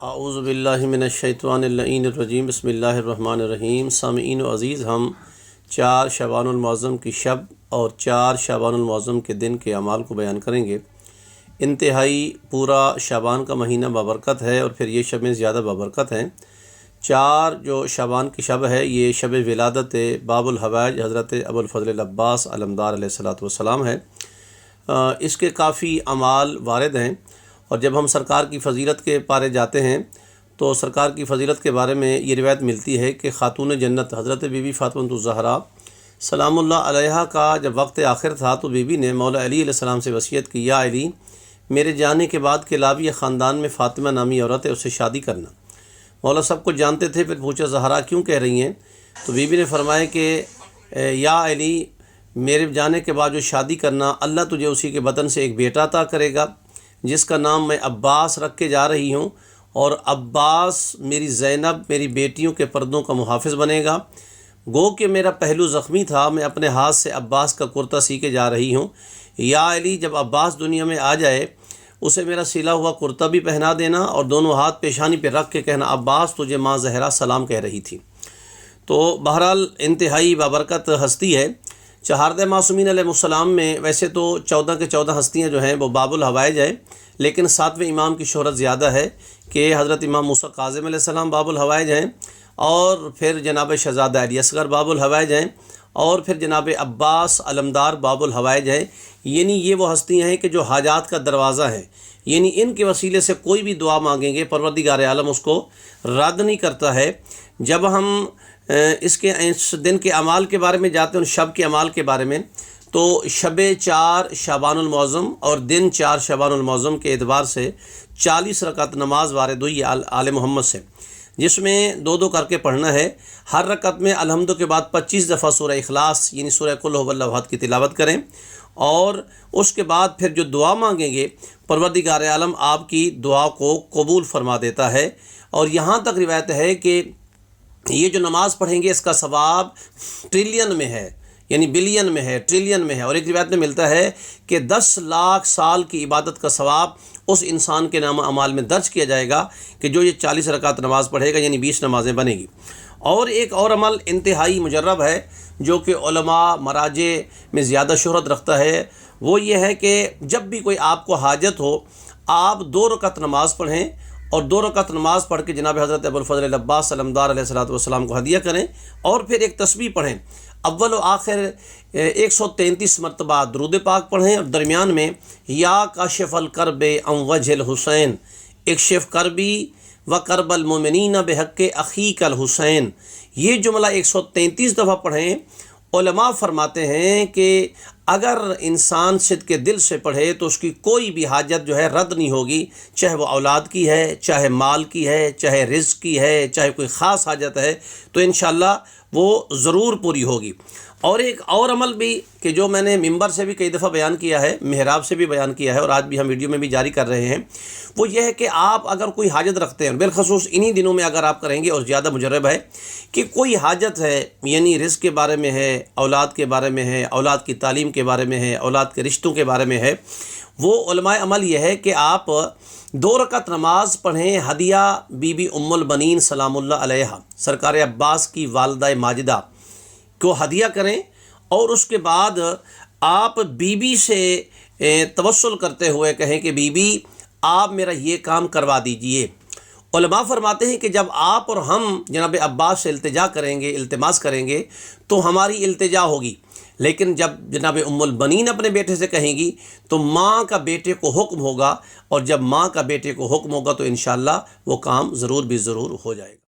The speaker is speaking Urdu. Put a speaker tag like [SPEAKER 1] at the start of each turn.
[SPEAKER 1] اعوذ باللہ من الشیطان اللعین الرجیم بسم اللہ الرحمن الرحیم۔ سامعین و عزیز، ہم 4 شعبان المعظم کی شب اور 4 شعبان المعظم کے دن کے اعمال کو بیان کریں گے۔ انتہائی پورا شعبان کا مہینہ بابرکت ہے اور پھر یہ شبیں زیادہ بابرکت ہیں۔ 4 جو شعبان کی شب ہے یہ شب ولادت باب الحوائج حضرت ابوالفضل العباس علمدار علیہ السلام ہے۔ اس کے کافی اعمال وارد ہیں، اور جب ہم سرکار کی فضیلت کے پارے جاتے ہیں تو سرکار کی فضیلت کے بارے میں یہ روایت ملتی ہے کہ خاتون جنت حضرت بی بی فاطمہ الزہرا سلام اللہ علیہا کا جب وقت آخر تھا تو بی بی نے مولا علی علیہ السلام سے وصیت کی، یا علی، میرے جانے کے بعد کے لابی خاندان میں فاطمہ نامی عورت ہے، اس سے شادی کرنا۔ مولا سب کچھ جانتے تھے، پھر پوچھا زہرا کیوں کہہ رہی ہیں؟ تو بی بی نے فرمایا کہ یا علی، میرے جانے کے بعد جو شادی کرنا، اللہ تجھے اسی کے بدن سے ایک بیٹا عطا کرے گا جس کا نام میں عباس رکھ کے جا رہی ہوں، اور عباس میری زینب میری بیٹیوں کے پردوں کا محافظ بنے گا۔ گو کہ میرا پہلو زخمی تھا، میں اپنے ہاتھ سے عباس کا کرتا سی کے جا رہی ہوں۔ یا علی، جب عباس دنیا میں آ جائے اسے میرا سلا ہوا کرتا بھی پہنا دینا، اور دونوں ہاتھ پیشانی پہ رکھ کے کہنا، عباس تجھے ماں زہرا سلام کہہ رہی تھی۔ تو بہرحال انتہائی بابرکت ہستی ہے۔ چہاردہ معصومین علیہ السلام میں ویسے تو 14 کے 14 ہستیاں جو ہیں وہ باب الحوائج ہے، لیکن 7ویں امام کی شہرت زیادہ ہے کہ حضرت امام موسیٰ کاظم علیہ السلام باب الحوائج ہیں، اور پھر جناب شہزادہ علی اصغر باب الحوائج ہیں، اور پھر جناب عباس علمدار باب الحوائج ہیں۔ یعنی یہ وہ ہستیاں ہیں کہ جو حاجات کا دروازہ ہے، یعنی ان کے وسیلے سے کوئی بھی دعا مانگیں گے پروردگار عالم اس کو رد نہیں کرتا ہے۔ جب ہم اس دن کے اعمال کے بارے میں جاتے ہیں، ان شب کے اعمال کے بارے میں، تو شب 4 شعبان المعظم اور دن 4 شعبان المعظم کے اعتبار سے 40 رکعت نماز وارد ہوئی آل محمد سے، جس میں 2 کر کے پڑھنا ہے۔ ہر رکعت میں الحمد کے بعد 25 دفعہ سورہ اخلاص یعنی سورہ قل هو اللہ احد کی تلاوت کریں، اور اس کے بعد پھر جو دعا مانگیں گے پروردگار عالم آپ کی دعا کو قبول فرما دیتا ہے۔ اور یہاں تک روایت ہے کہ یہ جو نماز پڑھیں گے اس کا ثواب ٹریلین میں ہے، یعنی بلین میں ہے، ٹریلین میں ہے۔ اور ایک روایت میں ملتا ہے کہ 10 لاکھ سال کی عبادت کا ثواب اس انسان کے نام اعمال میں درج کیا جائے گا کہ جو یہ 40 رکعت نماز پڑھے گا، یعنی 20 نمازیں بنے گی۔ اور ایک اور عمل انتہائی مجرب ہے جو کہ علماء مراجع میں زیادہ شہرت رکھتا ہے، وہ یہ ہے کہ جب بھی کوئی آپ کو حاجت ہو، آپ 2 رکعت نماز پڑھیں، اور 2 رکعت نماز پڑھ کے جناب حضرت ابوالفضل العباس علمدار علیہ السلام کو ہدیہ کریں، اور پھر ایک تسبیح پڑھیں۔ اول و آخر 133 مرتبہ درود پاک پڑھیں، اور درمیان میں یا کاشف الکرب عن وجہ الحسین اکشف کربی و کرب المؤمنین بحق اخیک الحسین، یہ جملہ 133 دفعہ پڑھیں۔ علماء فرماتے ہیں کہ اگر انسان صدق کے دل سے پڑھے تو اس کی کوئی بھی حاجت جو ہے رد نہیں ہوگی، چاہے وہ اولاد کی ہے، چاہے مال کی ہے، چاہے رزق کی ہے، چاہے کوئی خاص حاجت ہے، تو انشاءاللہ وہ ضرور پوری ہوگی۔ اور ایک اور عمل بھی کہ جو میں نے ممبر سے بھی کئی دفعہ بیان کیا ہے، محراب سے بھی بیان کیا ہے، اور آج بھی ہم ویڈیو میں بھی جاری کر رہے ہیں، وہ یہ ہے کہ آپ اگر کوئی حاجت رکھتے ہیں، بالخصوص انہی دنوں میں اگر آپ کریں گے اور زیادہ مجرب ہے کہ کوئی حاجت ہے، یعنی رزق کے بارے میں ہے، اولاد کے بارے میں ہے، اولاد کی تعلیم کے بارے میں ہے، اولاد کے رشتوں کے بارے میں ہے، وہ علماء عمل یہ ہے کہ آپ 2 رکعت نماز پڑھیں، ہدیہ بی بی ام البنین سلام اللہ علیہا سرکار عباس کی والدہ ماجدہ کو ہدیہ کریں، اور اس کے بعد آپ بی بی سے توسل کرتے ہوئے کہیں کہ بی بی آپ میرا یہ کام کروا دیجئے۔ علماء فرماتے ہیں کہ جب آپ اور ہم جناب عباس سے التجا کریں گے، التماس کریں گے، تو ہماری التجا ہوگی، لیکن جب جناب ام البنین اپنے بیٹے سے کہیں گی تو ماں کا بیٹے کو حکم ہوگا، اور جب ماں کا بیٹے کو حکم ہوگا تو انشاءاللہ وہ کام ضرور بھی ضرور ہو جائے گا۔